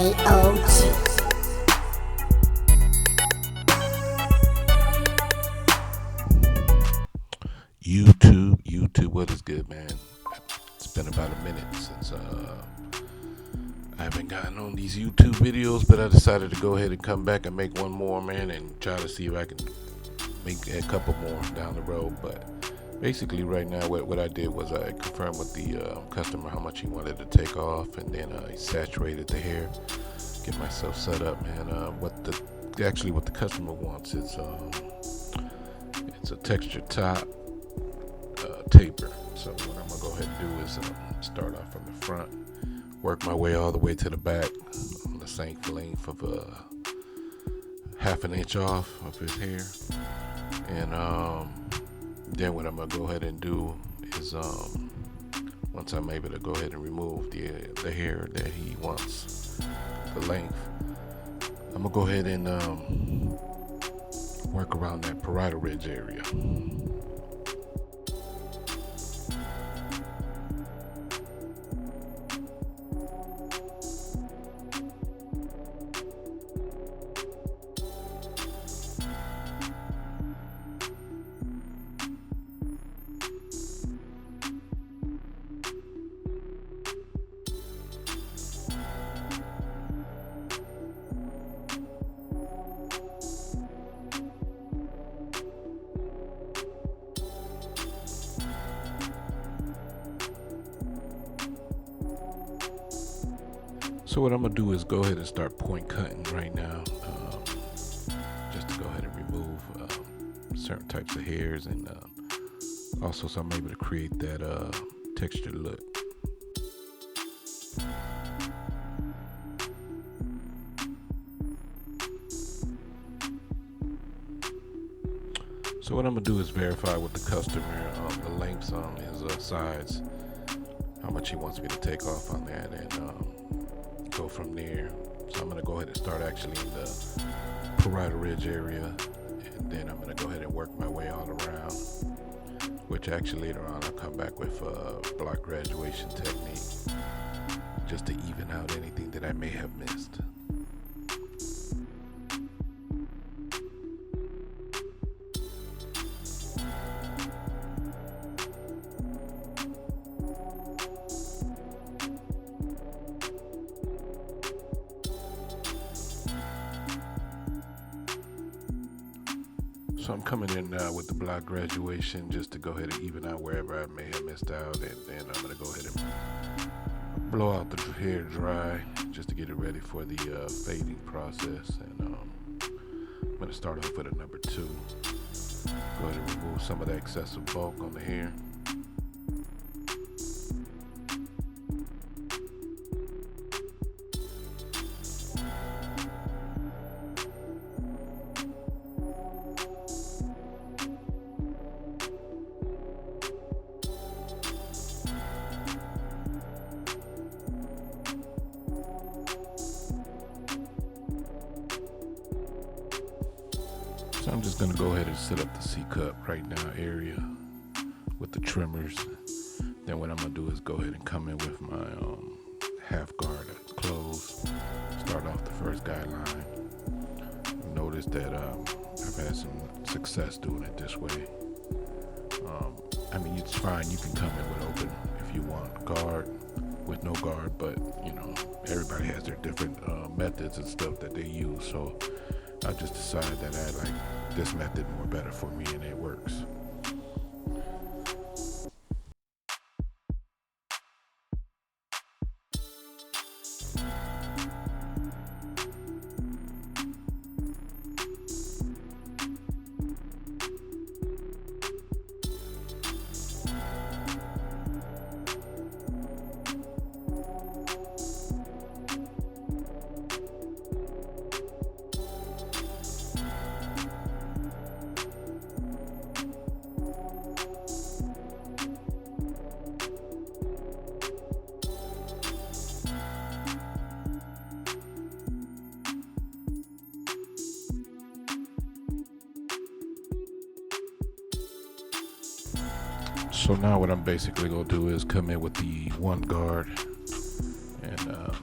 A.O.G. YouTube, what is good, man? It's been about a minute since I haven't gotten on these YouTube videos, but I decided to go ahead and come back and make one more, man, and try to see if I can make a couple more down the road. But basically, right now, what I did was I confirmed with the customer how much he wanted to take off, and then I saturated the hair, get myself set up, man. What the customer wants is it's a textured top. Taper. So what I'm gonna go ahead and do is start off from the front, work my way all the way to the back on the same length of half an inch off of his hair, and then what I'm gonna go ahead and do is once I'm able to go ahead and remove the hair that he wants, the length, I'm gonna go ahead and work around that parietal ridge area. So what I'm gonna do is go ahead and start point cutting right now, just to go ahead and remove certain types of hairs, and also so I'm able to create that textured look. So what I'm gonna do is verify with the customer the lengths on his sides, how much he wants me to take off on that, and go from there. So I'm going to go ahead and start actually in the parietal ridge area, and then I'm going to go ahead and work my way all around, which actually later on I'll come back with a block graduation technique just to even out anything that I may have missed. So I'm coming in now with the block graduation just to go ahead and even out wherever I may have missed out, and then I'm going to go ahead and blow out the hair dry just to get it ready for the fading process. And I'm going to start off with a number 2. Go ahead and remove some of the excessive bulk on the hair. So I'm just going to go ahead and set up the C-cup right now area with the trimmers. Then what I'm going to do is go ahead and come in with my half guard close. Start off the first guideline. Notice that I've had some success doing it this way. I mean, it's fine. You can come in with open if you want, guard with no guard, but you know, everybody has their different methods and stuff that they use. So I just decided that I like this method more better for me, and it works. So now what I'm basically going to do is come in with the one guard and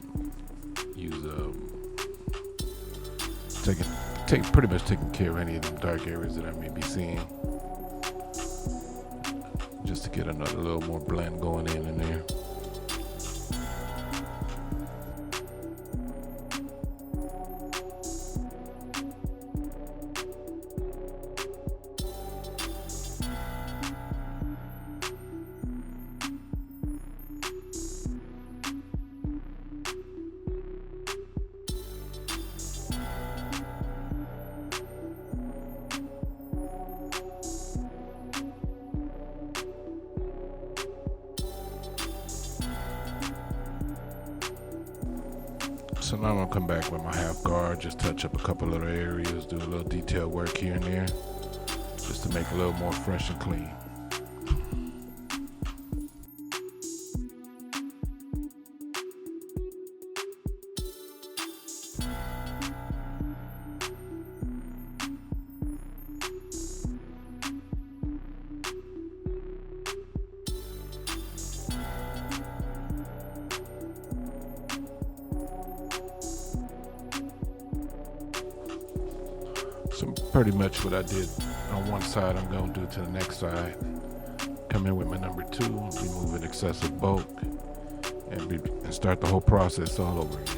use pretty much taking care of any of them dark areas that I may be seeing, just to get another little more blend going in there. So now I'm gonna come back with my half guard, just touch up a couple other areas, do a little detail work here and there, just to make it a little more fresh and clean. So pretty much what I did on one side, I'm going to do to the next side. Come in with my number 2, remove an excessive bulk, and start the whole process all over again.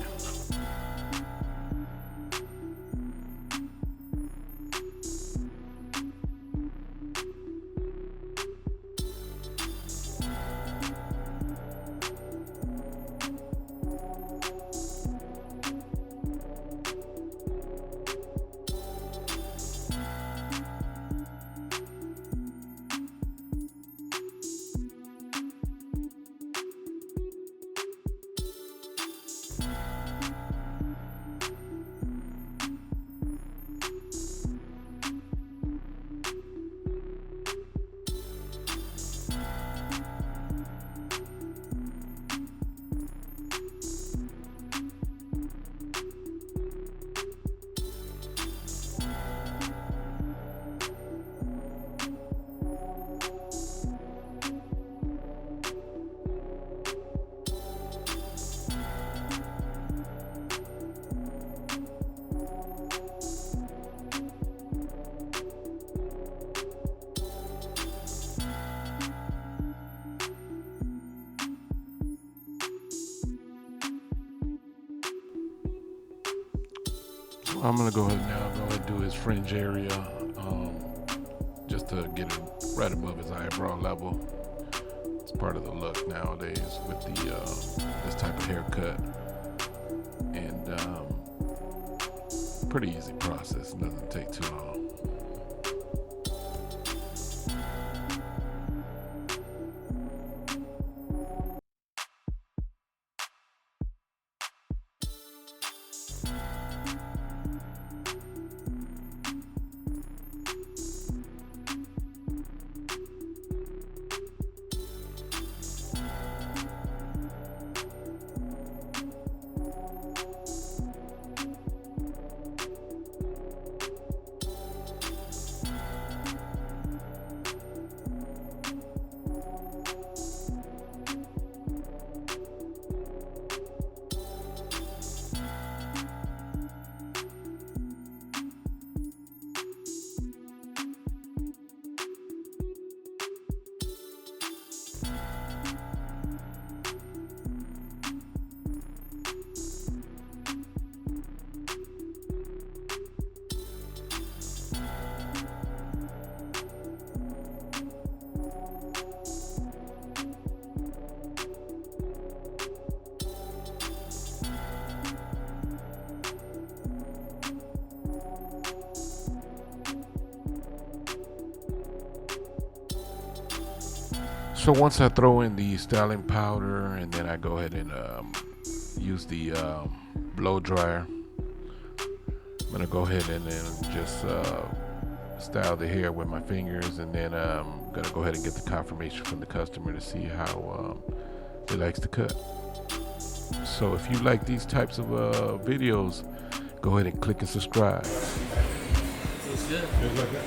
I'm gonna go ahead and do his fringe area, just to get it right above his eyebrow level. It's part of the look nowadays with the this type of haircut, and pretty easy process. It doesn't take too long. So once I throw in the styling powder, and then I go ahead and use the blow dryer, I'm gonna go ahead and then just style the hair with my fingers, and then I'm gonna go ahead and get the confirmation from the customer to see how he likes to cut. So if you like these types of videos, go ahead and click and subscribe. Feels good. Feels like that.